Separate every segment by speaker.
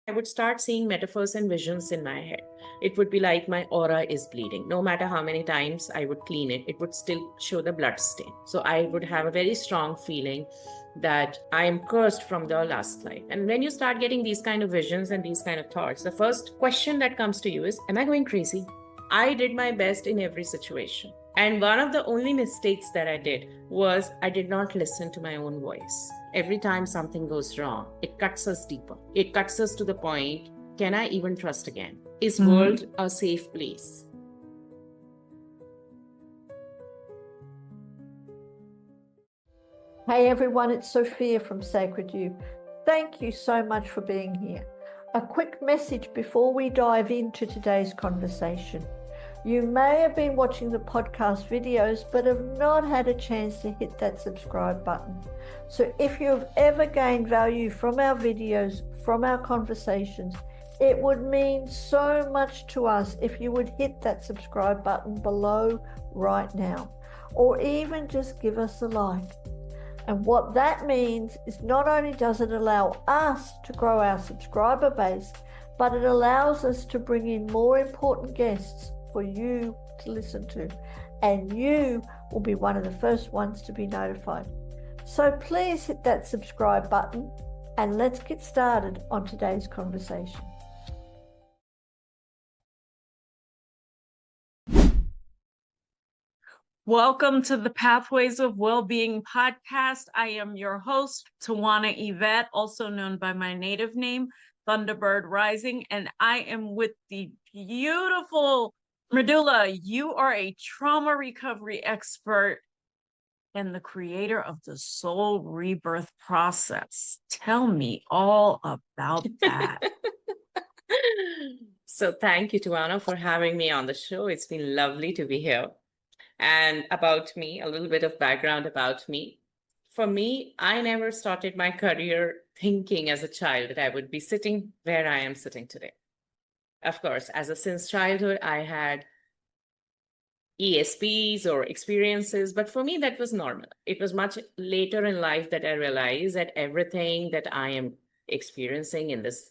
Speaker 1: I would start seeing metaphors and visions in my head. It would be like my aura is bleeding. No matter how many times I would clean it, it would still show the blood stain. So I would have a very strong feeling that I am cursed from the last life. And when you start getting these kind of visions and these kind of thoughts, the first question that comes to you is, am I going crazy? I did my best in every situation. And one of the only mistakes that I did was I did not listen to my own voice. Every time something goes wrong, it cuts us deeper. It cuts us to the point, can I even trust again? Is world a safe place?
Speaker 2: Hey everyone, it's Sophia from Sacred You. Thank you so much for being here. A quick message before we dive into today's conversation. You may have been watching the podcast videos but have not had a chance to hit that subscribe button. So if you've ever gained value from our videos, from our conversations, it would mean so much to us if you would hit that subscribe button below right now, or even just give us a like. And what that means is not only does it allow us to grow our subscriber base, but it allows us to bring in more important guests for you to listen to. And you will be one of the first ones to be notified. So please hit that subscribe button and let's get started on today's conversation.
Speaker 3: Welcome to the Pathways of Wellbeing podcast. I am your host, Tawana Yvette, also known by my native name, Thunderbird Rising, and I am with the beautiful Mridula. You are a trauma recovery expert and the creator of the soul rebirth process. Tell me all about that.
Speaker 1: So thank you, Tawana, for having me on the show. It's been lovely to be here. And about me, a little bit of background about me. For me, I never started my career thinking as a child that I would be sitting where I am sitting today. Of course, since childhood, I had ESPs or experiences, but for me, that was normal. It was much later in life that I realized that everything that I am experiencing in this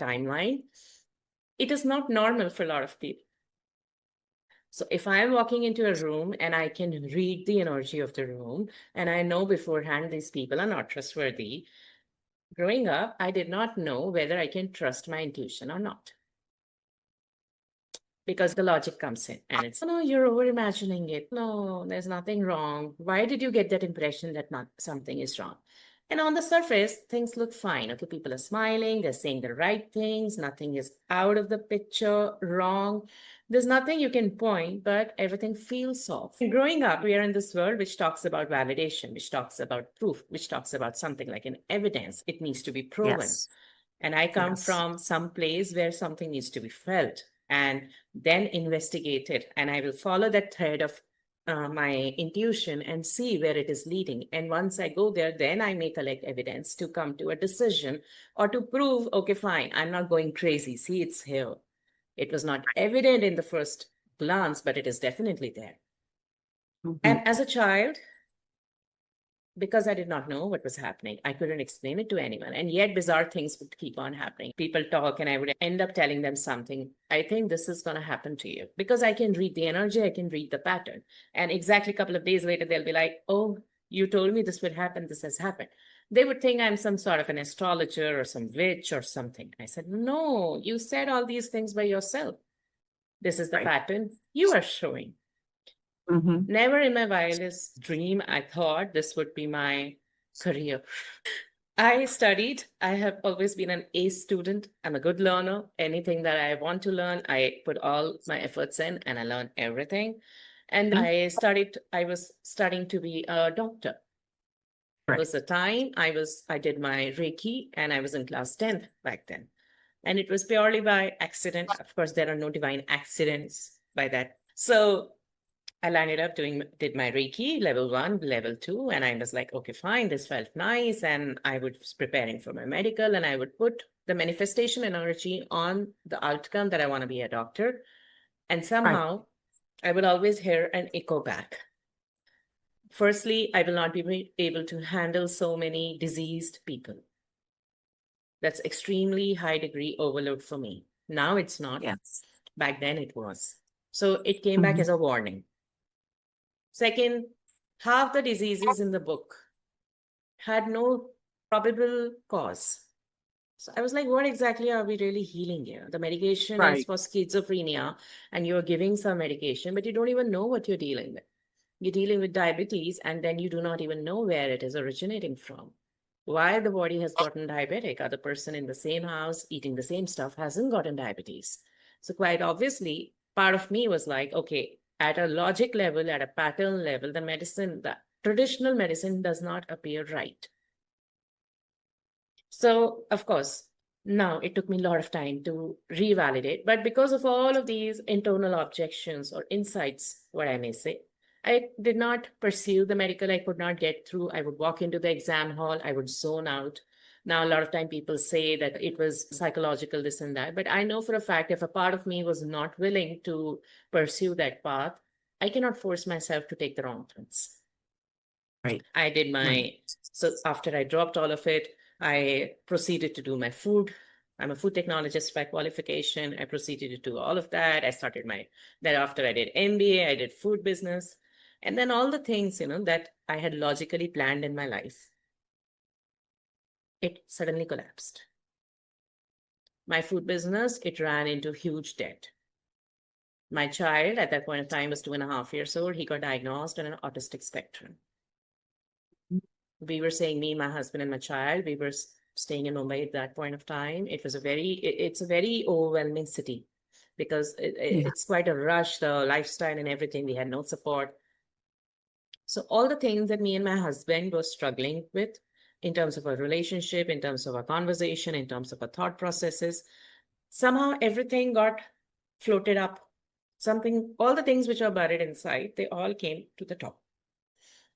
Speaker 1: timeline, it is not normal for a lot of people. So if I'm walking into a room and I can read the energy of the room and I know beforehand these people are not trustworthy, growing up, I did not know whether I can trust my intuition or not. Because the logic comes in and it's, no, you're over imagining it. No, there's nothing wrong. Why did you get that impression that something is wrong? And on the surface, things look fine. Okay, people are smiling, they're saying the right things, nothing is out of the picture, wrong. There's nothing you can point, but everything feels off. And growing up, we are in this world which talks about validation, which talks about proof, which talks about something like an evidence. It needs to be proven.
Speaker 3: Yes.
Speaker 1: And I come from some place where something needs to be felt and then investigated. And I will follow that thread of my intuition and see where it is leading. And once I go there, then I may collect evidence to come to a decision or to prove, okay, fine, I'm not going crazy. See, it's here. It was not evident in the first glance, but it is definitely there. And as a child, because I did not know what was happening, I couldn't explain it to anyone. And yet bizarre things would keep on happening. People talk and I would end up telling them something. I think this is going to happen to you. Because I can read the energy, I can read the pattern. And exactly a couple of days later, they'll be like, oh, you told me this would happen. This has happened. They would think I'm some sort of an astrologer or some witch or something. I said, no, you said all these things by yourself. This is the pattern you are showing. Never in my wildest dream, I thought this would be my career. I studied. I have always been an A student. I'm a good learner. Anything that I want to learn, I put all my efforts in and I learn everything. And I was studying to be a doctor. It was the time I did my Reiki and I was in class 10th back then. And it was purely by accident. Of course, there are no divine accidents by that. So I landed up did my Reiki, level 1, level 2, and I was like, okay, fine, this felt nice. And I was preparing for my medical and I would put the manifestation energy on the outcome that I want to be a doctor. And somehow I would always hear an echo back. Firstly, I will not be able to handle so many diseased people. That's extremely high degree overload for me. Now it's not.
Speaker 3: Yes.
Speaker 1: Back then it was. So it came back as a warning. Second, half the diseases in the book had no probable cause. So I was like, what exactly are we really healing here? The medication is for schizophrenia, and you're giving some medication, but you don't even know what you're dealing with. You're dealing with diabetes, and then you do not even know where it is originating from. Why the body has gotten diabetic. Other person in the same house eating the same stuff hasn't gotten diabetes. So quite obviously, part of me was like, okay, at a logic level, at a pattern level, the medicine, the traditional medicine does not appear right. So, of course, now it took me a lot of time to revalidate, but because of all of these internal objections or insights, what I may say, I did not pursue the medical. I could not get through. I would walk into the exam hall, I would zone out. Now, a lot of time people say that it was psychological, this and that, but I know for a fact if a part of me was not willing to pursue that path, I cannot force myself to take the wrong turns.
Speaker 3: Right.
Speaker 1: I did my, so after I dropped all of it, I proceeded to do my food. I'm a food technologist by qualification. I proceeded to do all of that. I started then after I did MBA, I did food business. And then all the things, that I had logically planned in my life, it suddenly collapsed. My food business, it ran into huge debt. My child at that point of time was 2.5 years old. He got diagnosed on an autistic spectrum. We were saying, me, my husband, and my child, we were staying in Mumbai at that point of time. It's a very overwhelming city because it's quite a rush, the lifestyle and everything. We had no support. So all the things that me and my husband were struggling with in terms of our relationship, in terms of our conversation, in terms of our thought processes, somehow everything got floated up. All the things which are buried inside, they all came to the top.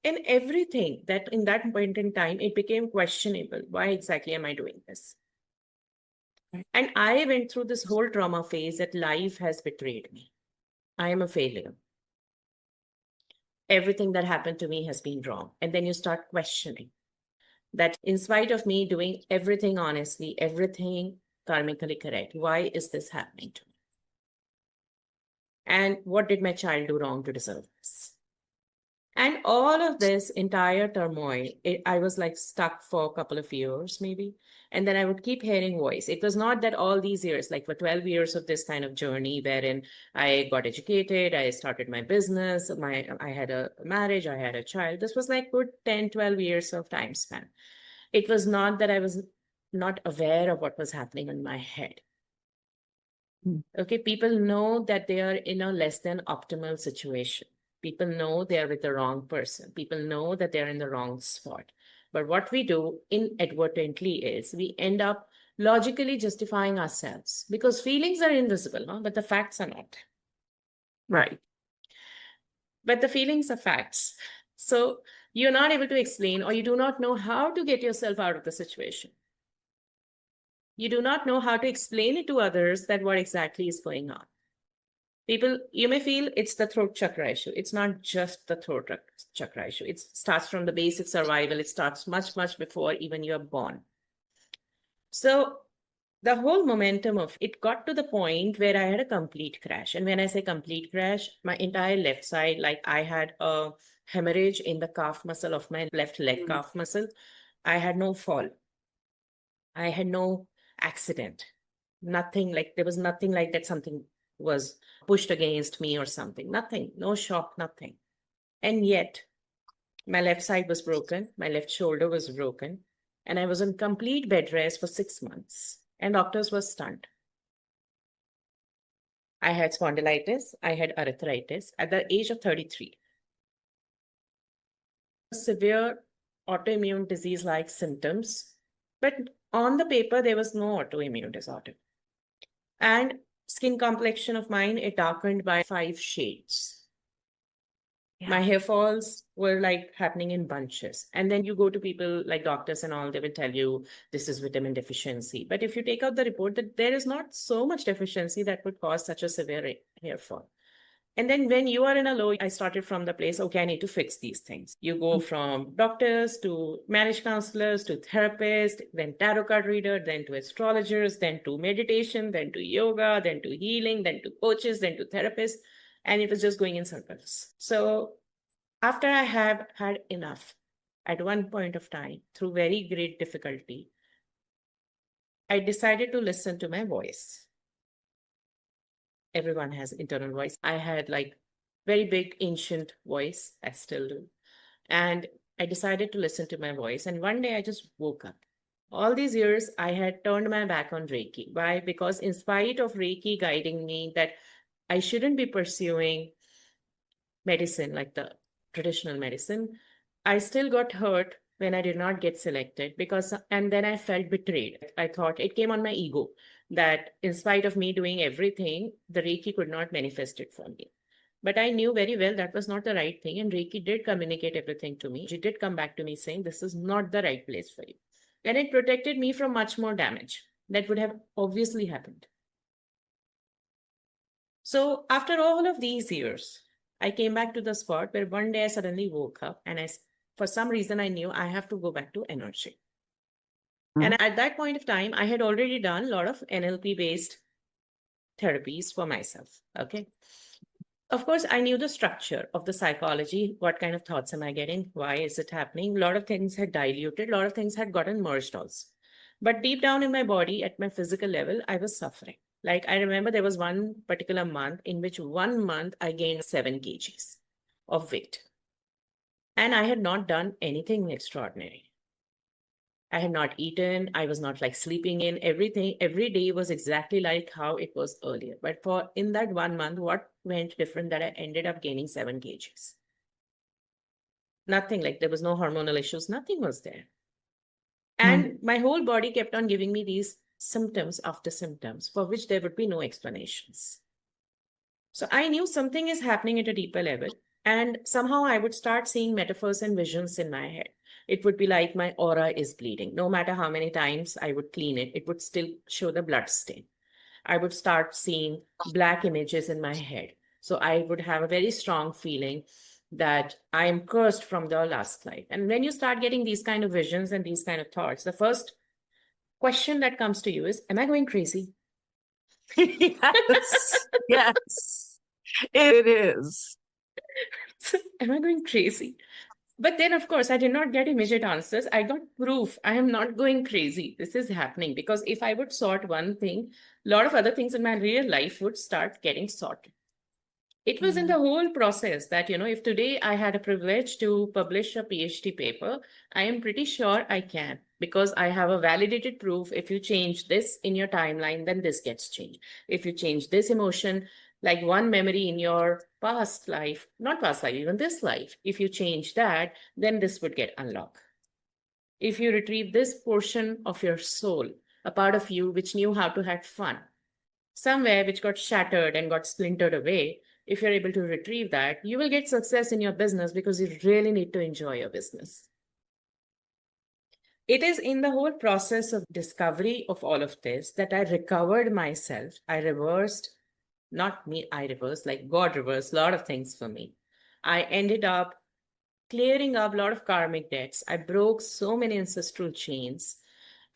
Speaker 1: And everything that in that point in time, it became questionable. Why exactly am I doing this? And I went through this whole trauma phase that life has betrayed me. I am a failure. Everything that happened to me has been wrong. And then you start questioning that in spite of me doing everything honestly, everything karmically correct, why is this happening to me? And what did my child do wrong to deserve this? And all of this entire turmoil, I was like stuck for a couple of years, maybe. And then I would keep hearing voice. It was not that all these years, like for 12 years of this kind of journey, wherein I got educated, I started my business, I had a marriage, I had a child. This was like good 10, 12 years of time span. It was not that I was not aware of what was happening in my head. Okay, people know that they are in a less than optimal situation. People know they're with the wrong person. People know that they're in the wrong spot. But what we do inadvertently is we end up logically justifying ourselves because feelings are invisible, huh? But the facts are not.
Speaker 3: Right.
Speaker 1: But the feelings are facts. So you're not able to explain, or you do not know how to get yourself out of the situation. You do not know how to explain it to others that what exactly is going on. People, you may feel it's the throat chakra issue. It's not just the throat chakra issue. It starts from the basic survival. It starts much, much before even you're born. So the whole momentum of it got to the point where I had a complete crash. And when I say complete crash, my entire left side, like I had a hemorrhage in the calf muscle of my left leg calf muscle. I had no fall. I had no accident. Nothing like, there was nothing like that something was pushed against me or something. Nothing, no shock, nothing. And yet my left side was broken. My left shoulder was broken. And I was on complete bed rest for 6 months. And doctors were stunned. I had spondylitis. I had arthritis at the age of 33. Severe autoimmune disease-like symptoms. But on the paper, there was no autoimmune disorder. And skin complexion of mine, it darkened by 5 shades. Yeah. My hair falls were like happening in bunches. And then you go to people like doctors and all, they will tell you this is vitamin deficiency. But if you take out the report, that there is not so much deficiency that would cause such a severe hair fall. And then when you are in a low, I started from the place, okay, I need to fix these things. You go from doctors to marriage counselors to therapists, then tarot card reader, then to astrologers, then to meditation, then to yoga, then to healing, then to coaches, then to therapists. And it was just going in circles. So after I have had enough, at one point of time, through very great difficulty, I decided to listen to my voice. Everyone has internal voice. I had like very big ancient voice. I still do. And I decided to listen to my voice. And one day I just woke up. All these years, I had turned my back on Reiki. Why? Because in spite of Reiki guiding me that I shouldn't be pursuing medicine like the traditional medicine, I still got hurt when I did not get selected and then I felt betrayed. I thought it came on my ego that in spite of me doing everything, the Reiki could not manifest it for me. But I knew very well that was not the right thing. And Reiki did communicate everything to me. She did come back to me saying, this is not the right place for you. And it protected me from much more damage that would have obviously happened. So after all of these years, I came back to the spot where one day I suddenly woke up and for some reason, I knew I have to go back to energy. And at that point of time, I had already done a lot of NLP-based therapies for myself. Okay. Of course, I knew the structure of the psychology. What kind of thoughts am I getting? Why is it happening? A lot of things had diluted. A lot of things had gotten merged also. But deep down in my body, at my physical level, I was suffering. Like I remember there was one particular month in which 1 month I gained 7 kgs of weight. And I had not done anything extraordinary. I had not eaten. I was not like sleeping in. Everything, every day was exactly like how it was earlier. But in that 1 month, what went different that I ended up gaining 7 kgs? Nothing, like there was no hormonal issues. Nothing was there. And my whole body kept on giving me these symptoms after symptoms for which there would be no explanations. So I knew something is happening at a deeper level. And somehow I would start seeing metaphors and visions in my head. It would be like my aura is bleeding. No matter how many times I would clean it, it would still show the blood stain. I would start seeing black images in my head. So I would have a very strong feeling that I am cursed from the last life. And when you start getting these kind of visions and these kind of thoughts, the first question that comes to you is, am I going crazy?
Speaker 3: Yes, yes, it is.
Speaker 1: Am I going crazy? But then, of course, I did not get immediate answers. I got proof. I am not going crazy. This is happening because if I would sort one thing, a lot of other things in my real life would start getting sorted. It was in the whole process that, if today I had a privilege to publish a PhD paper, I am pretty sure I can because I have a validated proof. If you change this in your timeline, then this gets changed. If you change this emotion, like one memory in your past life, not past life, even this life, if you change that, then this would get unlocked. If you retrieve this portion of your soul, a part of you which knew how to have fun, somewhere which got shattered and got splintered away, if you're able to retrieve that, you will get success in your business because you really need to enjoy your business. It is in the whole process of discovery of all of this that I recovered myself. I reversed, not me, I reversed, like God reversed a lot of things for me. I ended up clearing up a lot of karmic debts. I broke so many ancestral chains.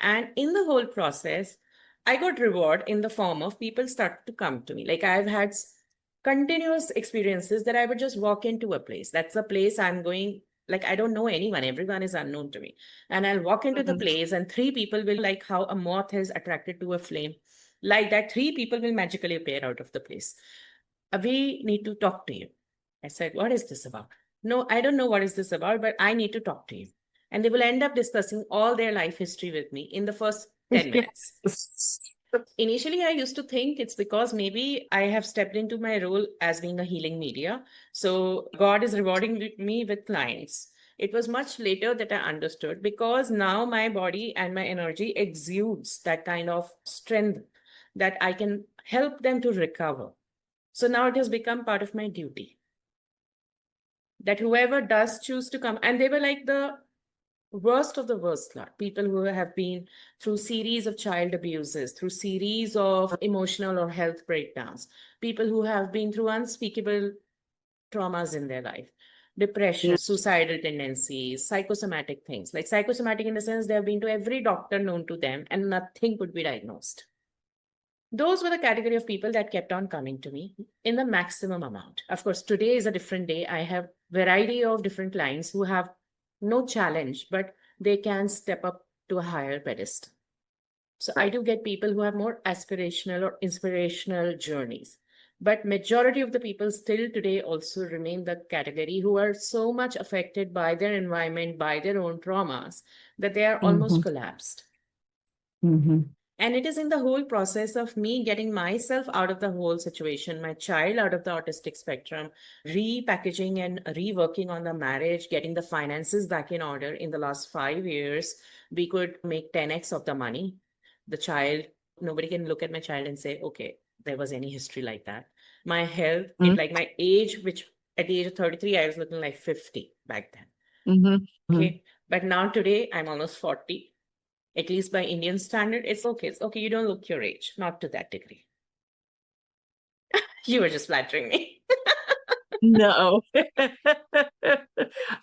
Speaker 1: And in the whole process, I got reward in the form of people start to come to me. Like I've had continuous experiences that I would just walk into a place. That's a place I'm going, like I don't know anyone. Everyone is unknown to me. And I'll walk into the place and 3 people will, like how a moth is attracted to a flame, like that 3 people will magically appear out of the place. We need to talk to you. I said, what is this about? No, I don't know what is this about, but I need to talk to you. And they will end up discussing all their life history with me in the first 10 minutes.
Speaker 3: Yes.
Speaker 1: Initially, I used to think it's because maybe I have stepped into my role as being a healing media. So God is rewarding me with clients. It was much later that I understood because now my body and my energy exudes that kind of strength that I can help them to recover. So now it has become part of my duty that whoever does choose to come, and they were like the worst of the worst lot, people who have been through series of child abuses, through series of emotional or health breakdowns, people who have been through unspeakable traumas in their life, depression, suicidal tendencies, psychosomatic things. Like psychosomatic in the sense they have been to every doctor known to them and nothing could be diagnosed. Those were the category of people that kept on coming to me in the maximum amount. Of course, today is a different day. I have variety of different clients who have no challenge, but they can step up to a higher pedestal. So I do get people who have more aspirational or inspirational journeys. But majority of the people still today also remain the category who are so much affected by their environment, by their own traumas, that they are almost collapsed. And it is in the whole process of me getting myself out of the whole situation, my child out of the autistic spectrum, repackaging and reworking on the marriage, getting the finances back in order. In the last 5 years, we could make 10x of the money. The child, nobody can look at my child and say, okay, there was any history like that. My health, like my age, which at the age of 33, I was looking like 50 back then. Okay. But now today, I'm almost 40. At least by Indian standard, it's okay. It's okay. You don't look your age, not to that degree. You were just flattering me.
Speaker 3: No.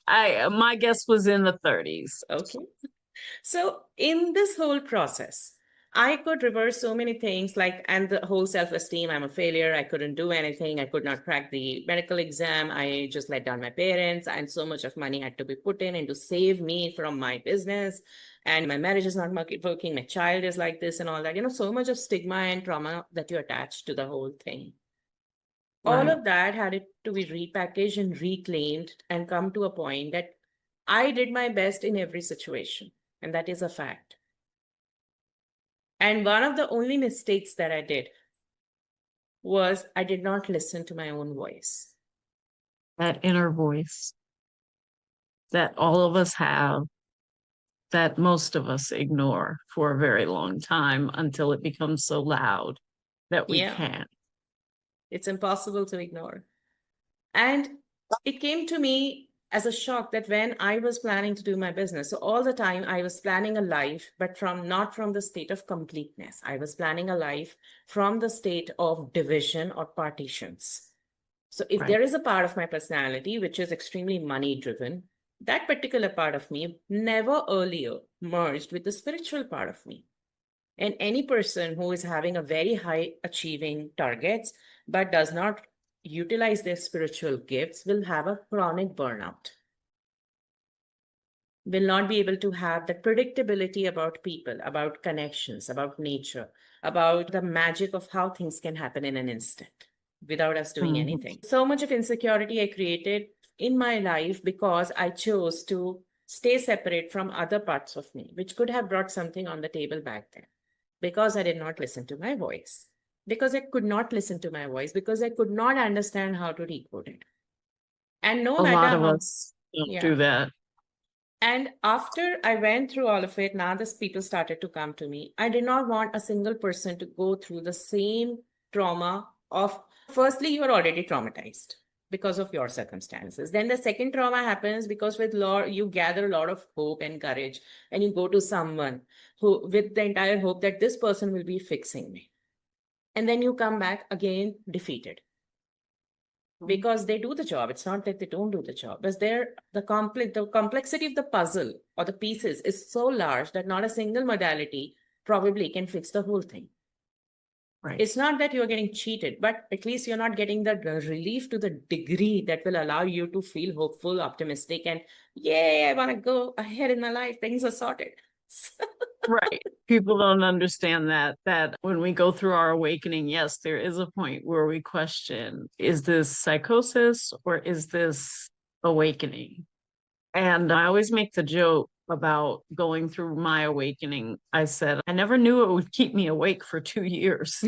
Speaker 3: My guess was in the 30s.
Speaker 1: Okay. So in this whole process, I could reverse so many things, like, and the whole self-esteem, I'm a failure. I couldn't do anything. I could not crack the medical exam. I just let down my parents, and so much of money had to be put in to save me from my business. And my marriage is not working. My child is like this and all that, so much of stigma and trauma that you attach to the whole thing. All of that had to be repackaged and reclaimed and come to a point that I did my best in every situation. And that is a fact. And one of the only mistakes that I did was I did not listen to my own voice.
Speaker 3: That inner voice that all of us have, that most of us ignore for a very long time until it becomes so loud that we can't.
Speaker 1: It's impossible to ignore. And it came to me as a shock that when I was planning to do my business, so all the time I was planning a life, but not from the state of completeness. I was planning a life from the state of division or partitions. So if there is a part of my personality which is extremely money driven, that particular part of me never earlier merged with the spiritual part of me. And any person who is having a very high achieving targets, but does not utilize their spiritual gifts, will have a chronic burnout. Will not be able to have that predictability about people, about connections, about nature, about the magic of how things can happen in an instant without us doing anything. So much of insecurity I created in my life because I chose to stay separate from other parts of me, which could have brought something on the table back then, because I did not listen to my voice. Because I could not listen to my voice, because I could not understand how to decode it. And no matter
Speaker 3: how... A lot of us don't do that.
Speaker 1: And after I went through all of it, now these people started to come to me. I did not want a single person to go through the same trauma of, firstly, you are already traumatized because of your circumstances. Then the second trauma happens because you gather a lot of hope and courage, and you go to someone who, with the entire hope that this person will be fixing me. And then you come back again defeated. Because they do the job. It's not that they don't do the job. But the complexity of the puzzle or the pieces is so large that not a single modality probably can fix the whole thing. It's not that you're getting cheated, but at least you're not getting the relief to the degree that will allow you to feel hopeful, optimistic, and yay, I want to go ahead in my life. Things are sorted.
Speaker 3: People don't understand that when we go through our awakening, yes, there is a point where we question, is this psychosis or is this awakening? And I always make the joke about going through my awakening. I said, I never knew it would keep me awake for 2 years.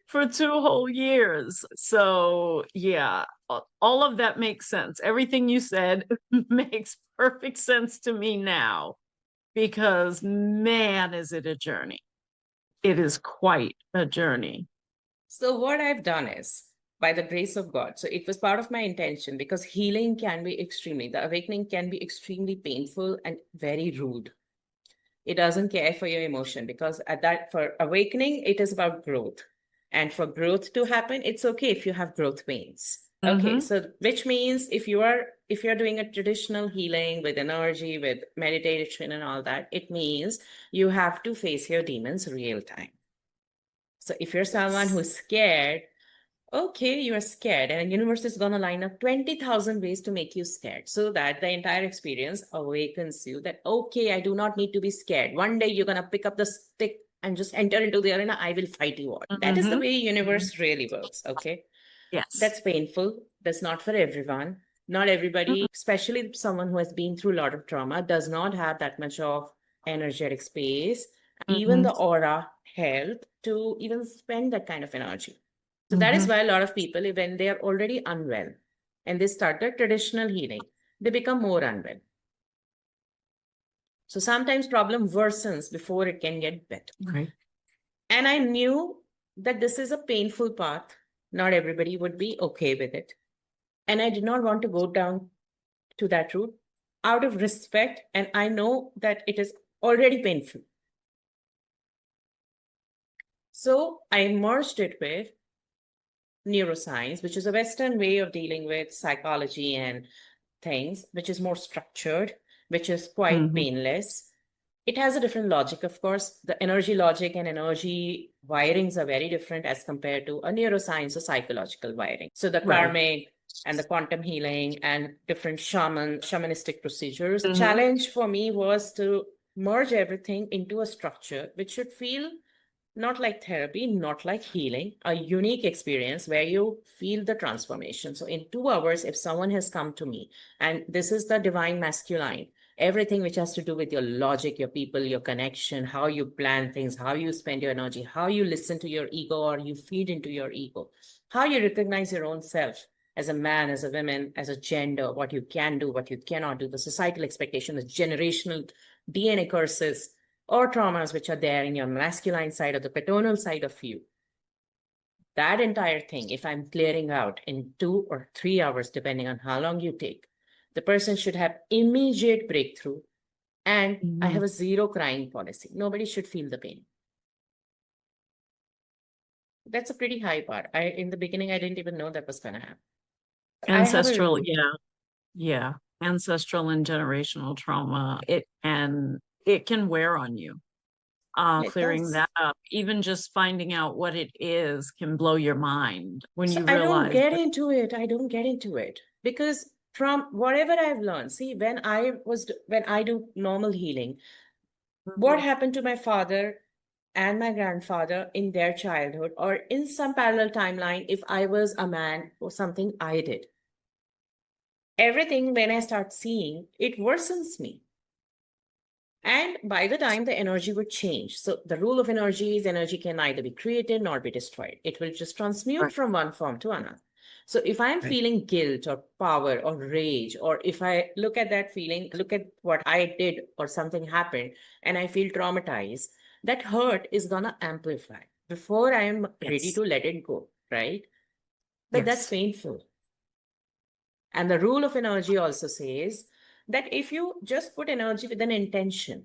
Speaker 3: For 2 whole years. So yeah, all of that makes sense. Everything you said makes perfect sense to me now. Because, man, is it a journey. It is quite a journey.
Speaker 1: So what I've done is, by the grace of God. So it was part of my intention, because healing can be the awakening can be extremely painful and very rude. It doesn't care for your emotion, because for awakening, it is about growth. And for growth to happen, it's okay if you have growth pains. Okay, so which means if you're doing a traditional healing with energy, with meditation and all that, it means you have to face your demons real time. So if you're someone who's scared, okay, you are scared, and the universe is going to line up 20,000 ways to make you scared, so that the entire experience awakens you that, okay, I do not need to be scared. One day you're going to pick up the stick and just enter into the arena. I will fight you all. That is the way universe really works. Okay.
Speaker 3: Yes.
Speaker 1: That's painful. That's not for everyone. Not everybody, especially someone who has been through a lot of trauma, does not have that much of energetic space, even the aura, health to even spend that kind of energy. So that is why a lot of people, when they are already unwell and they start their traditional healing, they become more unwell. So sometimes problem worsens before it can get better.
Speaker 3: Right.
Speaker 1: And I knew that this is a painful path. Not everybody would be okay with it. And I did not want to go down to that route out of respect. And I know that it is already painful. So I merged it with neuroscience, which is a Western way of dealing with psychology and things, which is more structured, which is quite painless. It has a different logic, of course. The energy logic and energy wirings are very different as compared to a neuroscience or psychological wiring. So the karmic and the quantum healing and different shamanistic procedures. The challenge for me was to merge everything into a structure which should feel not like therapy, not like healing, a unique experience where you feel the transformation. So in 2 hours, if someone has come to me, and this is the divine masculine, everything which has to do with your logic, your people, your connection, how you plan things, how you spend your energy, how you listen to your ego or you feed into your ego, how you recognize your own self as a man, as a woman, as a gender, what you can do, what you cannot do, the societal expectation, the generational DNA curses, or traumas which are there in your masculine side or the paternal side of you. That entire thing, if I'm clearing out in 2 or 3 hours, depending on how long you take, the person should have immediate breakthrough. And I have a 0 crying policy. Nobody should feel the pain. That's a pretty high bar. In the beginning, I didn't even know that was going to happen.
Speaker 3: Ancestral, yeah. Ancestral and generational trauma. It can wear on you. Clearing that up, even just finding out what it is can blow your mind when you realize.
Speaker 1: I don't get into it because from whatever I've learned, see, when I do normal healing, what happened to my father and my grandfather in their childhood or in some parallel timeline, if I was a man or something I did, everything when I start seeing, it worsens me. And by the time the energy would change. So the rule of energy is energy can neither be created nor be destroyed. It will just transmute from one form to another. So if I'm feeling guilt or power or rage, or if I look at that feeling, look at what I did or something happened and I feel traumatized, that hurt is going to amplify before I am ready to let it go, right? But that's painful. And the rule of energy also says that if you just put energy with an intention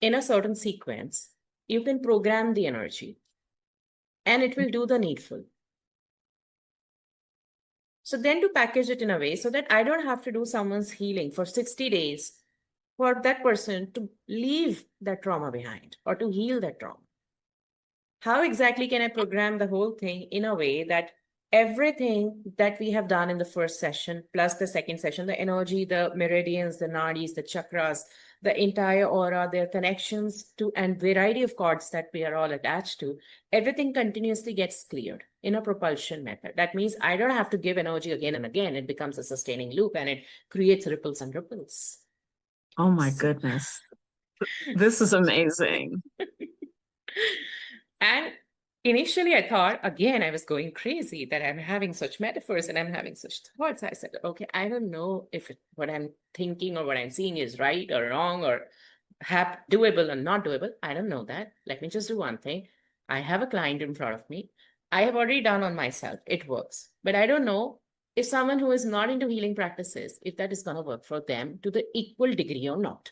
Speaker 1: in a certain sequence, you can program the energy and it will do the needful. So then to package it in a way so that I don't have to do someone's healing for 60 days for that person to leave that trauma behind or to heal that trauma. How exactly can I program the whole thing in a way that everything that we have done in the first session, plus the second session, the energy, the meridians, the nadis, the chakras, the entire aura, their connections to, and variety of cords that we are all attached to, everything continuously gets cleared in a propulsion method. That means I don't have to give energy again and again. It becomes a sustaining loop and it creates ripples and ripples.
Speaker 3: Oh my goodness. This is amazing.
Speaker 1: And initially, I thought, again, I was going crazy that I'm having such metaphors and I'm having such thoughts. I said, okay, I don't know if what I'm thinking or what I'm seeing is right or wrong or doable or not doable. I don't know that. Let me just do one thing. I have a client in front of me. I have already done on myself. It works. But I don't know if someone who is not into healing practices, if that is going to work for them to the equal degree or not.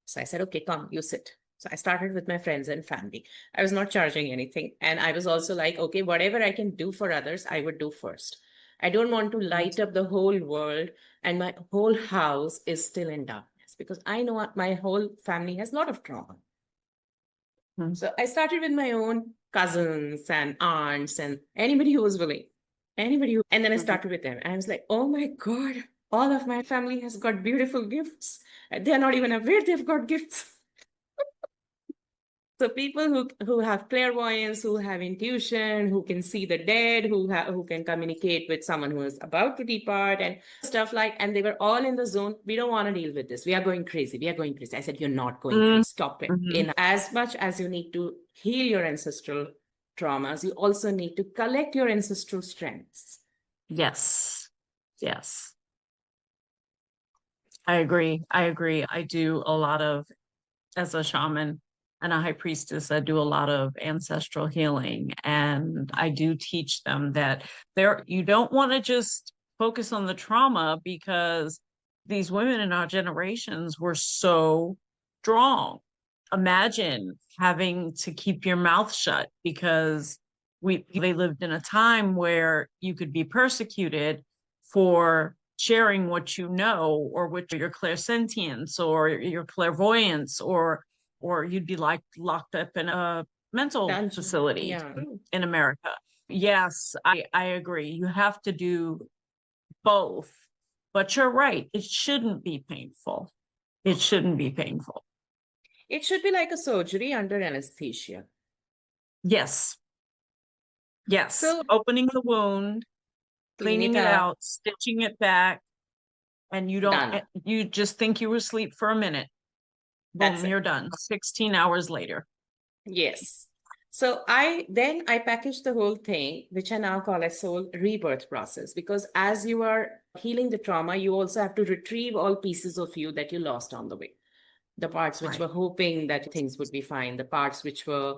Speaker 1: So I said, okay, come, you sit. So I started with my friends and family. I was not charging anything. And I was also like, okay, whatever I can do for others, I would do first. I don't want to light up the whole world and my whole house is still in darkness, because I know my whole family has a lot of trauma. So I started with my own cousins and aunts and anybody who was willing, and then I started with them. And I was like, oh my God, all of my family has got beautiful gifts. They're not even aware they've got gifts. So people who have clairvoyance, who have intuition, who can see the dead, who can communicate with someone who is about to depart and stuff like, and they were all in the zone. We don't want to deal with this. We are going crazy. We are going crazy. I said, you're not going crazy. Stop it. In as much as you need to heal your ancestral traumas, you also need to collect your ancestral strengths.
Speaker 3: Yes. Yes. I agree. I do a lot of, as a shaman and a high priestess, I do a lot of ancestral healing. And I do teach them that you don't want to just focus on the trauma, because these women in our generations were so strong. Imagine having to keep your mouth shut because they lived in a time where you could be persecuted for sharing what you know, or what your clairsentience or your clairvoyance, or you'd be like locked up in a mental facility in America. Yes, I agree. You have to do both, but you're right. It shouldn't be painful. It shouldn't be painful.
Speaker 1: It should be like a surgery under anesthesia.
Speaker 3: Yes. Yes. So opening the wound, cleaning it out, stitching it back, and you just think you were asleep for a minute. Boom, you're done. 16 hours later.
Speaker 1: Yes. So I packaged the whole thing, which I now call a soul rebirth process, because as you are healing the trauma, you also have to retrieve all pieces of you that you lost on the way. The parts which were hoping that things would be fine, the parts which were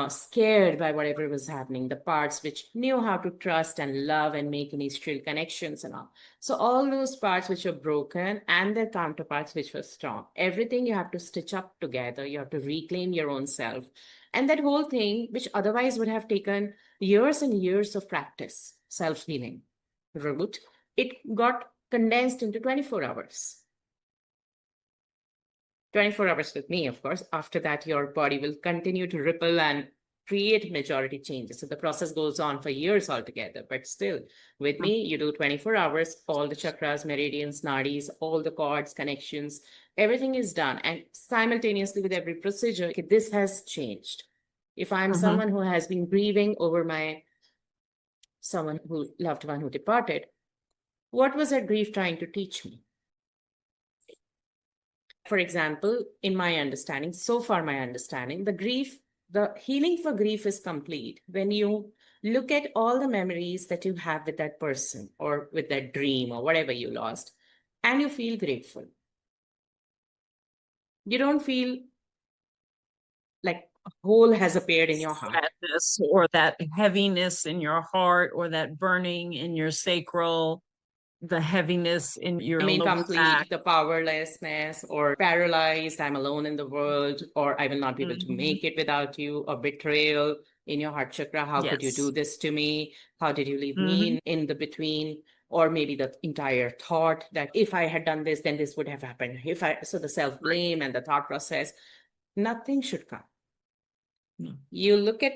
Speaker 1: scared by whatever was happening, the parts which knew how to trust and love and make initial connections and all. So all those parts which were broken and their counterparts which were strong, everything you have to stitch up together. You have to reclaim your own self. And that whole thing, which otherwise would have taken years and years of practice, self-healing route, it got condensed into 24 hours. 24 hours with me, of course. After that, your body will continue to ripple and create majority changes. So the process goes on for years altogether. But still, with me, you do 24 hours, all the chakras, meridians, nadis, all the cords, connections, everything is done. And simultaneously with every procedure, this has changed. If I'm someone who has been grieving over someone who loved one who departed, what was that grief trying to teach me? For example, in my understanding, so far my understanding, the healing for grief is complete when you look at all the memories that you have with that person or with that dream or whatever you lost, and you feel grateful. You don't feel like a hole has appeared in your heart.
Speaker 3: Sadness, or that heaviness in your heart, or that burning in your sacral, the heaviness in your
Speaker 1: incomplete, the powerlessness, or paralyzed, I'm alone in the world, or I will not be able to make it without you, or betrayal in your heart chakra. How could you do this to me? How did you leave me in the between? Or maybe the entire thought that if I had done this, then this would have happened. So the self-blame and the thought process, nothing should come. You look at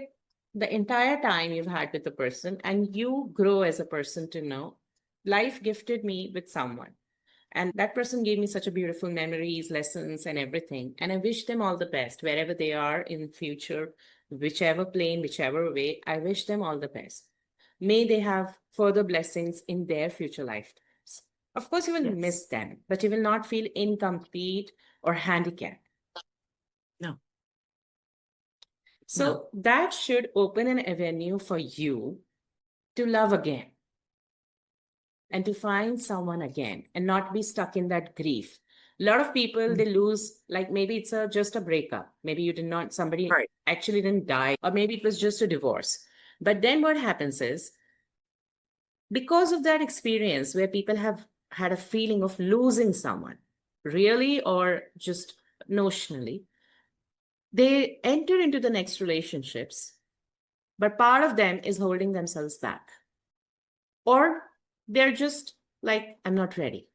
Speaker 1: the entire time you've had with the person, and you grow as a person to know life gifted me with someone. And that person gave me such a beautiful memories, lessons, and everything. And I wish them all the best wherever they are in future, whichever plane, whichever way. I wish them all the best. May they have further blessings in their future lifetimes. Of course, you will miss them, but you will not feel incomplete or handicapped.
Speaker 3: No.
Speaker 1: So that should open an avenue for you to love again and to find someone again and not be stuck in that grief. A lot of people, they lose, like maybe it's just a breakup. Maybe somebody actually didn't die, or maybe it was just a divorce. But then what happens is, because of that experience where people have had a feeling of losing someone, really or just notionally, they enter into the next relationships, but part of them is holding themselves back. Or they're just like, I'm not ready.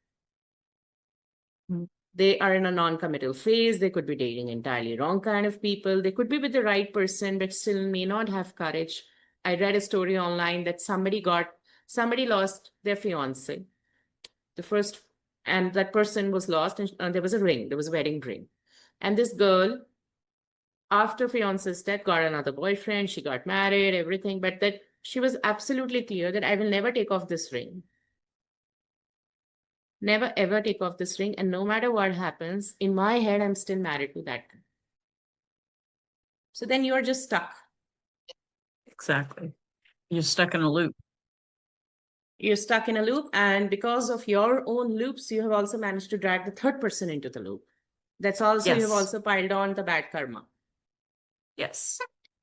Speaker 1: They are in a non-committal phase. They could be dating entirely wrong kind of people. They could be with the right person, but still may not have courage. I read a story online that somebody lost their fiance. And that person was lost, and there was a ring. There was a wedding ring. And this girl, after fiance's death, got another boyfriend. She got married, everything, but that she was absolutely clear that I will never take off this ring. Never ever take off this ring. And no matter what happens, in my head, I'm still married to that guy. So then you're just stuck.
Speaker 3: Exactly. You're stuck in a loop.
Speaker 1: You're stuck in a loop. And because of your own loops, you have also managed to drag the third person into the loop. That's also,
Speaker 3: Yes.
Speaker 1: you've also piled on the bad karma.
Speaker 3: Yes.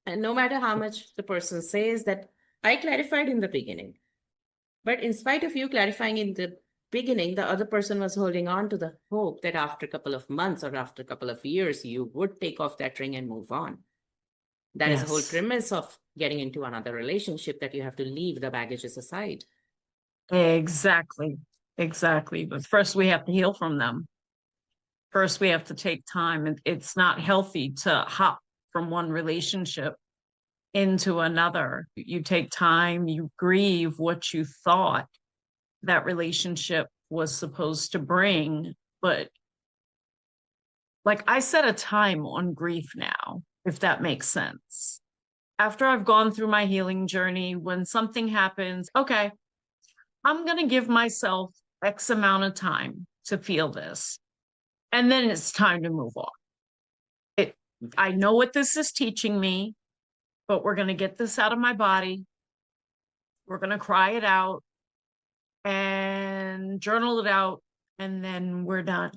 Speaker 1: And no matter how much the person says that I clarified in the beginning, but in spite of you clarifying in the beginning, the other person was holding on to the hope that after a couple of months or after a couple of years, you would take off that ring and move on. That is the whole premise of getting into another relationship, that you have to leave the baggages aside.
Speaker 3: Exactly. Exactly. But first we have to heal from them. First we have to take time. And it's not healthy to hop from one relationship into another. You take time, you grieve what you thought that relationship was supposed to bring. But like, I set a time on grief now, if that makes sense. After I've gone through my healing journey, when something happens, okay, I'm going to give myself X amount of time to feel this. And then it's time to move on. I know what this is teaching me, but we're going to get this out of my body. We're going to cry it out and journal it out, and then we're done.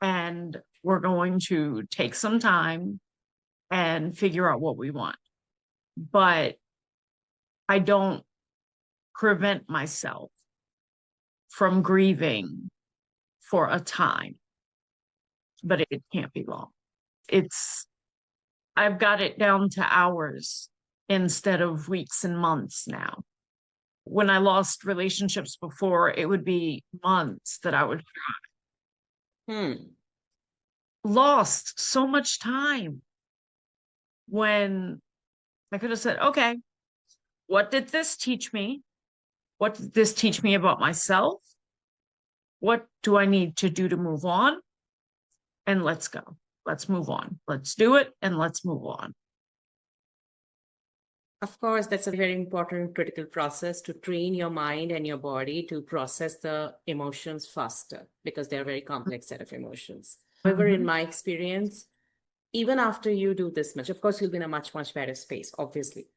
Speaker 3: And we're going to take some time and figure out what we want. But I don't prevent myself from grieving for a time, but it can't be long. I've got it down to hours instead of weeks and months now. When I lost relationships before, it would be months that I would cry. Lost so much time when I could have said, okay, what did this teach me? What did this teach me about myself? What do I need to do to move on? And let's go. Let's move on. Let's do it, and let's move on.
Speaker 1: Of course, that's a very important critical process, to train your mind and your body to process the emotions faster, because they're a very complex set of emotions. However, in my experience, even after you do this much, of course, you'll be in a much, much better space, obviously.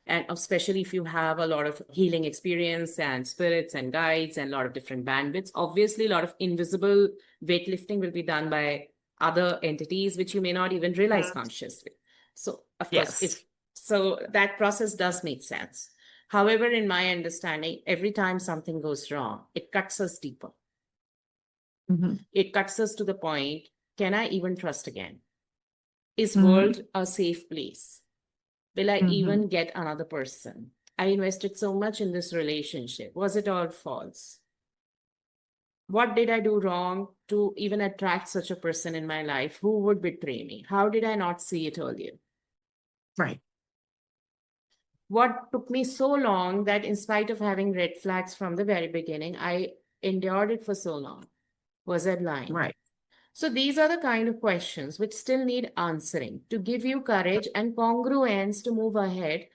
Speaker 1: And especially if you have a lot of healing experience and spirits and guides and a lot of different bandwidths, obviously a lot of invisible weightlifting will be done by other entities, which you may not even realize consciously. So, of course, so that process does make sense. However, in my understanding, every time something goes wrong, it cuts us deeper. It cuts us to the point, can I even trust again? Is world a safe place? Will I even get another person? I invested so much in this relationship. Was it all false? What did I do wrong to even attract such a person in my life who would betray me? How did I not see it earlier?
Speaker 3: Right.
Speaker 1: What took me so long that in spite of having red flags from the very beginning, I endured it for so long? Was I blind?
Speaker 3: Right.
Speaker 1: So these are the kind of questions which still need answering to give you courage and congruence to move ahead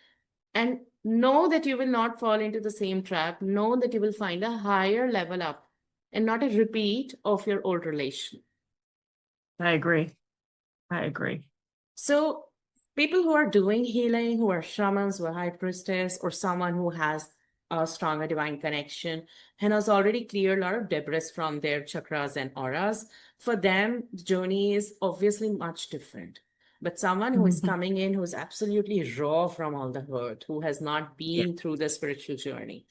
Speaker 1: and know that you will not fall into the same trap. Know that you will find a higher level up and not a repeat of your old relation.
Speaker 3: I agree.
Speaker 1: So people who are doing healing, who are shamans, who are high priestess, or someone who has a stronger divine connection and has already cleared a lot of debris from their chakras and auras, for them, the journey is obviously much different. But someone who is
Speaker 3: Mhm.
Speaker 1: coming in, who's absolutely raw from all the hurt, who has not been through the spiritual journey,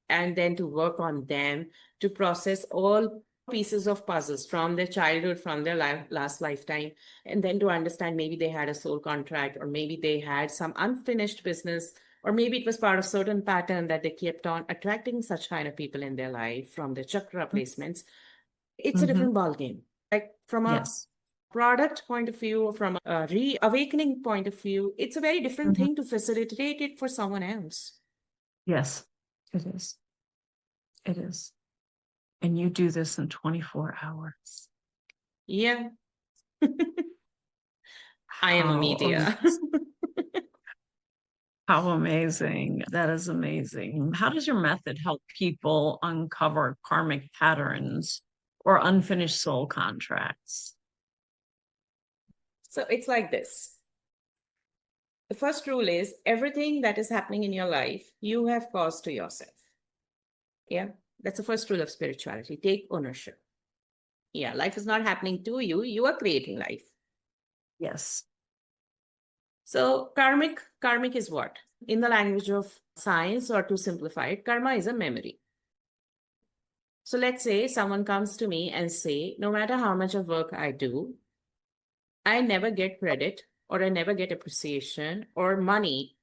Speaker 1: and then to work on them, to process all pieces of puzzles from their childhood, from their last lifetime, and then to understand maybe they had a soul contract, or maybe they had some unfinished business, or maybe it was part of certain pattern that they kept on attracting such kind of people in their life from their chakra placements. It's a
Speaker 3: Mhm.
Speaker 1: different ballgame. Like from a
Speaker 3: Yes.
Speaker 1: product point of view, from a reawakening point of view, it's a very different
Speaker 3: Mhm.
Speaker 1: thing to facilitate it for someone else.
Speaker 3: Yes, it is. It is. And you do this in 24 hours.
Speaker 1: Yeah. I am a
Speaker 3: How
Speaker 1: media.
Speaker 3: how amazing. That is amazing. How does your method help people uncover karmic patterns or unfinished soul contracts?
Speaker 1: So it's like this. The first rule is everything that is happening in your life, you have caused to yourself. Yeah. That's the first rule of spirituality. Take ownership. Yeah. Life is not happening to you. You are creating life.
Speaker 3: Yes.
Speaker 1: So karmic is what? In the language of science, or to simplify it, karma is a memory. So let's say someone comes to me and say, no matter how much of work I do, I never get credit, or I never get appreciation or money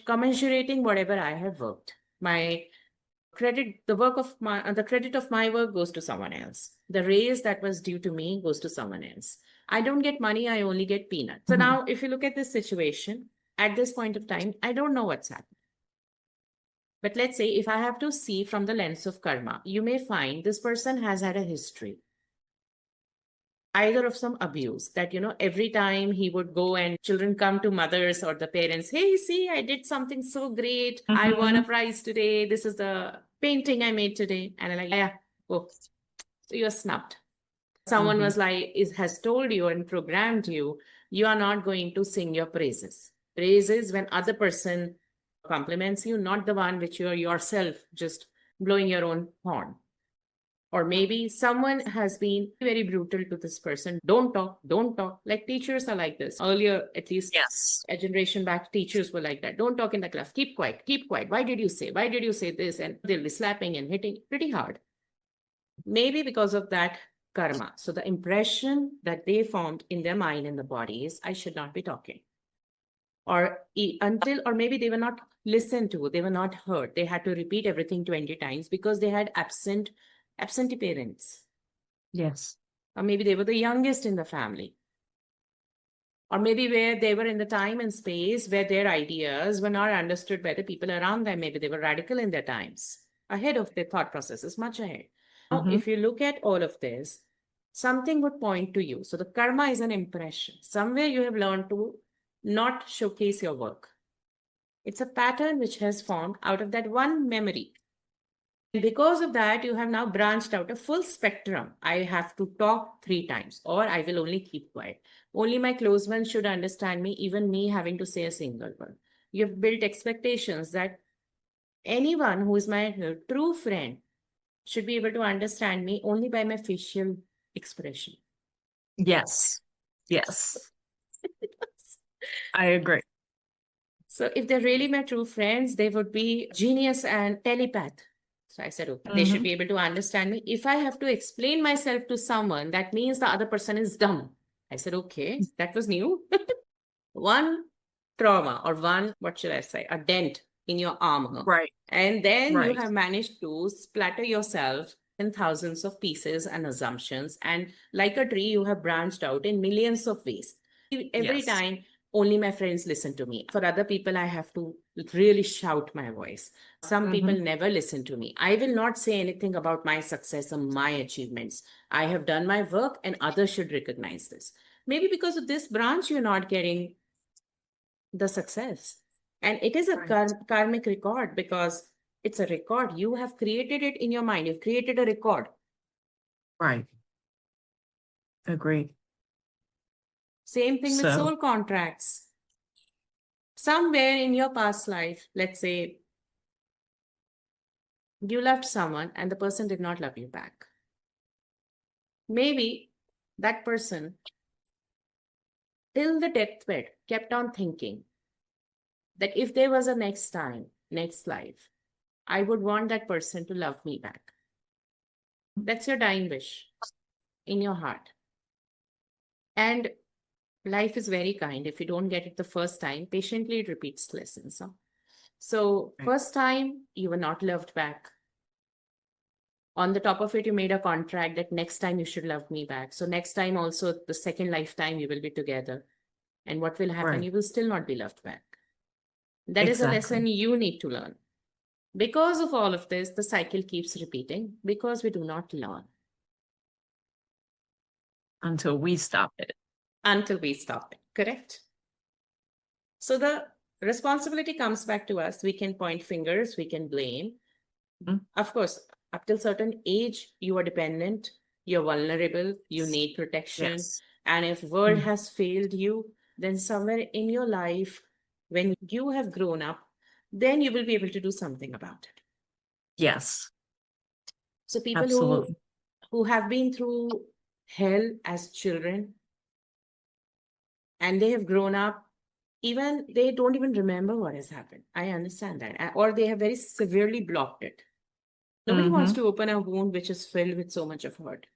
Speaker 1: commensurating whatever I have worked. My credit, the credit of my work goes to someone else. The raise that was due to me goes to someone else. I don't get money, I only get peanuts. So
Speaker 3: Mhm.
Speaker 1: now if you look at this situation, at this point of time, I don't know what's happening. But let's say if I have to see from the lens of karma, you may find this person has had a history either of some abuse, that every time he would go and children come to mothers or the parents, hey, see, I did something so great, I won a
Speaker 3: Mhm.
Speaker 1: prize today, this is the painting I made today, and I'm like, yeah, oh, so you're snubbed. Someone
Speaker 3: Mhm.
Speaker 1: was like, has told you and programmed you, you are not going to sing your praises when other person compliments you, not the one which you're yourself just blowing your own horn. Or maybe someone has been very brutal to this person. Don't talk, don't talk. Like teachers are like this. Earlier, at least
Speaker 3: Yes.
Speaker 1: a generation back, teachers were like that. Don't talk in the class. Keep quiet, keep quiet. Why did you say? Why did you say this? And they'll be slapping and hitting pretty hard. Maybe because of that karma. So the impression that they formed in their mind and the body is, I should not be talking. Or maybe they were not listened to, they were not heard. They had to repeat everything 20 times because they had absentee parents.
Speaker 3: Yes.
Speaker 1: Or maybe they were the youngest in the family. Or maybe where they were in the time and space where their ideas were not understood by the people around them. Maybe they were radical in their times, ahead of their thought processes, much ahead. Now,
Speaker 3: Mhm.
Speaker 1: if you look at all of this, something would point to you. So the karma is an impression. Somewhere you have learned to not showcase your work. It's a pattern which has formed out of that one memory. Because of that, you have now branched out a full spectrum. I have to talk 3 times, or I will only keep quiet. Only my close ones should understand me, even me having to say a single word. You've built expectations that anyone who is my true friend should be able to understand me only by my facial expression.
Speaker 3: Yes. Yes. I agree.
Speaker 1: So if they're really my true friends, they would be genius and telepath. So I said, okay, they should
Speaker 3: Mhm.
Speaker 1: be able to understand me. If I have to explain myself to someone, that means the other person is dumb. I said, okay, that was new. One trauma, or one, what should I say, a dent in your armor.
Speaker 3: Right.
Speaker 1: And then you
Speaker 3: Right.
Speaker 1: have managed to splatter yourself in thousands of pieces and assumptions. And like a tree, you have branched out in millions of ways. Every
Speaker 3: Yes.
Speaker 1: time, only my friends listen to me. For other people, I have to really shout my voice. Some people
Speaker 3: Mhm.
Speaker 1: never listen to me. I will not say anything about my success or my achievements. I have done my work, and others should recognize this. Maybe because of this branch, you're not getting the success. And it is a
Speaker 3: Right.
Speaker 1: karmic record, because it's a record. You have created it in your mind. You've created a record.
Speaker 3: Right. Agreed.
Speaker 1: Same thing with
Speaker 3: So,
Speaker 1: soul contracts. Somewhere in your past life, let's say you loved someone and the person did not love you back. Maybe that person till the deathbed, kept on thinking that if there was a next time, next life, I would want that person to love me back. That's your dying wish in your heart. And life is very kind. If you don't get it the first time, patiently it repeats lessons. Huh? So first time, you were not loved back. On the top of it, you made a contract that next time you should love me back. So next time also, the second lifetime, you will be together. And what will happen?
Speaker 3: Right.
Speaker 1: You will still not be loved back. That is a
Speaker 3: Exactly.
Speaker 1: lesson you need to learn. Because of all of this, the cycle keeps repeating because we do not learn.
Speaker 3: Until we stop it.
Speaker 1: Until we stop it, correct? So the responsibility comes back to us. We can point fingers, we can blame. Of course, up till certain age, you are dependent, you're vulnerable, you need protection.
Speaker 3: Yes.
Speaker 1: And if world has failed you, then somewhere in your life, when you have grown up, then you will be able to do something about it.
Speaker 3: Yes.
Speaker 1: So people
Speaker 3: Absolutely.
Speaker 1: who have been through hell as children and they have grown up, even they don't even remember what has happened. I understand that. Or they have very severely blocked it. Nobody wants to open a wound which is filled with so much of hurt.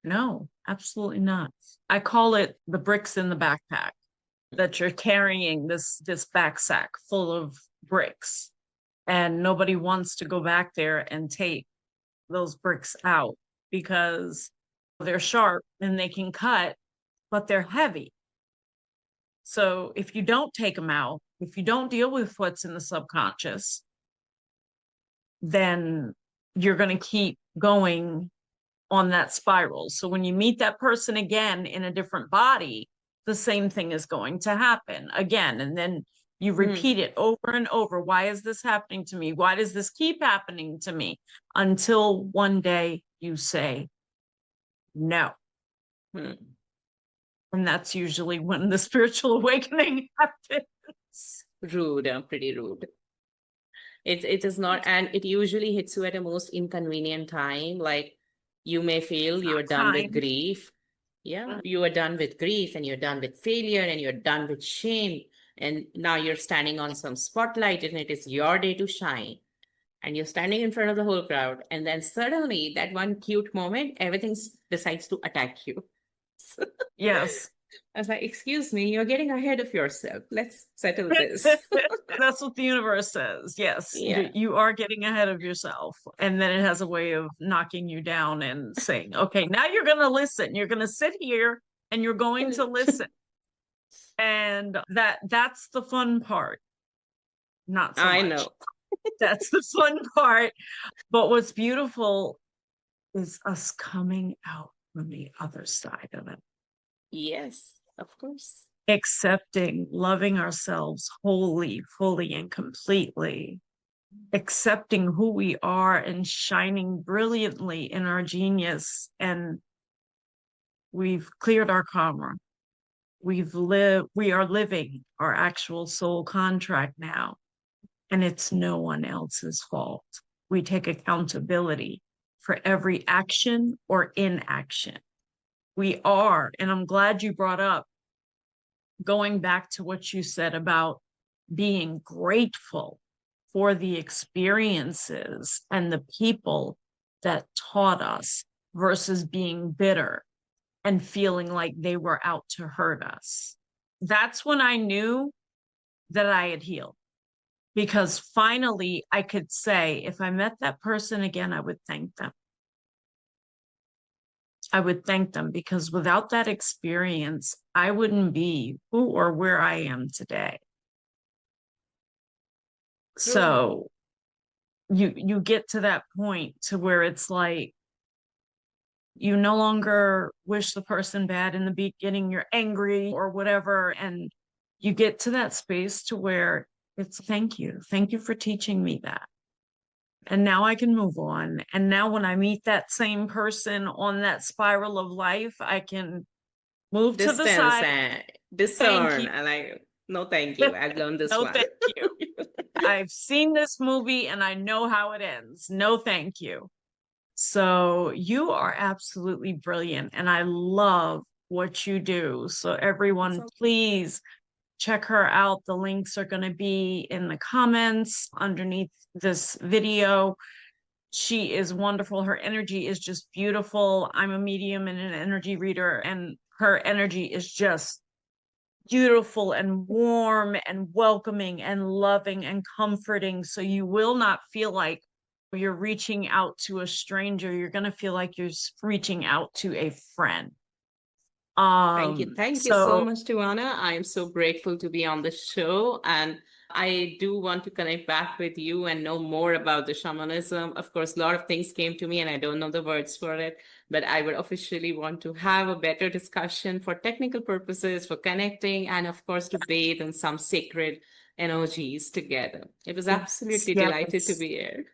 Speaker 3: No, absolutely not. I call it the bricks in the backpack, that you're carrying this backpack full of bricks, and nobody wants to go back there and take those bricks out because they're sharp and they can cut, but they're heavy. So if you don't take them out, if you don't deal with what's in the subconscious, then you're going to keep going on that spiral. So when you meet that person again in a different body, the same thing is going to happen again. And then you repeat it over and over. Why is this happening to me? Why does this keep happening to me? Until one day you say no. And that's usually when the spiritual awakening happens.
Speaker 1: Rude, pretty rude. It is not, and it usually hits you at a most inconvenient time. Like you may feel you're done with grief. Yeah, you are done with grief and you're done with failure and you're done with shame. And now you're standing on some spotlight and it is your day to shine. And you're standing in front of the whole crowd. And then suddenly that one cute moment, everything decides to attack you.
Speaker 3: Yes.
Speaker 1: I was like, excuse me, you're getting ahead of yourself. Let's settle this.
Speaker 3: That's what the universe says. Yes,
Speaker 1: Yeah.
Speaker 3: you are getting ahead of yourself. And then it has a way of knocking you down and saying, okay, now you're going to listen. You're going to sit here and you're going to listen. And that's the fun part. Not so much.
Speaker 1: I know.
Speaker 3: That's the fun part. But what's beautiful is us coming out from the other side of it.
Speaker 1: Yes, of course.
Speaker 3: Accepting, loving ourselves wholly, fully, and completely. Accepting who we are and shining brilliantly in our genius. And we've cleared our karma. We are living our actual soul contract now. And it's no one else's fault. We take accountability for every action or inaction. We are, and I'm glad you brought up, going back to what you said about being grateful for the experiences and the people that taught us versus being bitter and feeling like they were out to hurt us. That's when I knew that I had healed. Because finally I could say, if I met that person again, I would thank them. I would thank them because without that experience, I wouldn't be who or where I am today. So you get to that point to where it's like, you no longer wish the person bad in the beginning, you're angry or whatever. And you get to that space to where it's thank you. Thank you for teaching me that. And now I can move on. And now when I meet that same person on that spiral of life, I can move to the side.
Speaker 1: And discern. And no, thank you. I've learned this one.
Speaker 3: Thank you. I've seen this movie and I know how it ends. No, thank you. So you are absolutely brilliant. And I love what you do. So everyone, please check her out. The links are going to be in the comments underneath this video. She is wonderful. Her energy is just beautiful. I'm a medium and an energy reader, and her energy is just beautiful and warm and welcoming and loving and comforting. So you will not feel like you're reaching out to a stranger. You're going to feel like you're reaching out to a friend.
Speaker 1: Thank you. Thank you so much, Tawana. I am so grateful to be on the show. And I do want to connect back with you and know more about the shamanism. Of course, a lot of things came to me and I don't know the words for it, but I would officially want to have a better discussion for technical purposes, for connecting, and of course, to bathe in some sacred energies together. It was absolutely delighted to be here.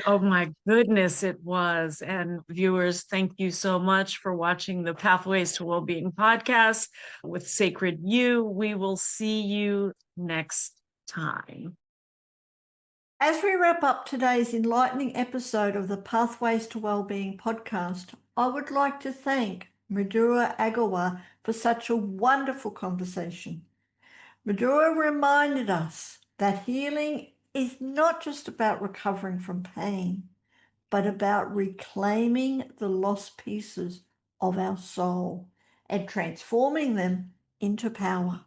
Speaker 3: Oh my goodness, it was. And viewers, thank you so much for watching the Pathways to Wellbeing podcast with Sacred You. We will see you next time.
Speaker 2: As we wrap up today's enlightening episode of the Pathways to Wellbeing podcast, I would like to thank Mridula Agarwal for such a wonderful conversation. Mridula reminded us that healing is not just about recovering from pain, but about reclaiming the lost pieces of our soul and transforming them into power.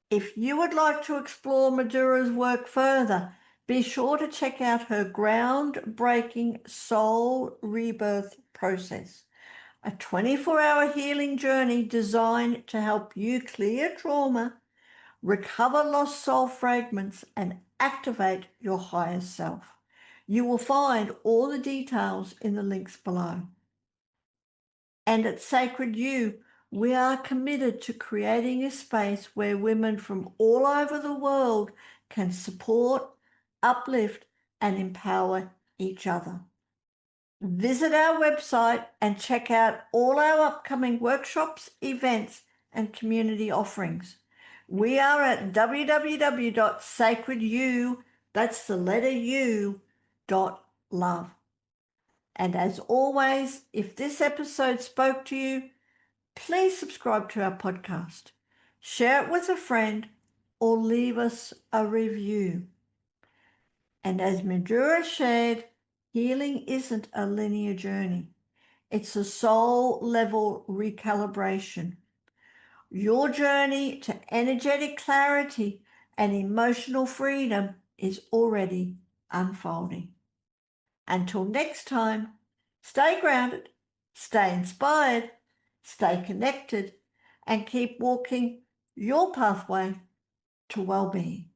Speaker 2: If you would like to explore Mridula's work further, be sure to check out her groundbreaking Soul Rebirth process, a 24-hour healing journey designed to help you clear trauma, recover lost soul fragments, and activate your higher self. You will find all the details in the links below. And at Sacred You, we are committed to creating a space where women from all over the world can support, uplift, and empower each other. Visit our website and check out all our upcoming workshops, events, and community offerings. We are at www.sacredu, that's the letter U, .love. And as always, if this episode spoke to you, please subscribe to our podcast, share it with a friend, or leave us a review. And as Mridula shared, healing isn't a linear journey. It's a soul-level recalibration. Your journey to energetic clarity and emotional freedom is already unfolding. Until next time, stay grounded, stay inspired, stay connected, and keep walking your pathway to well-being.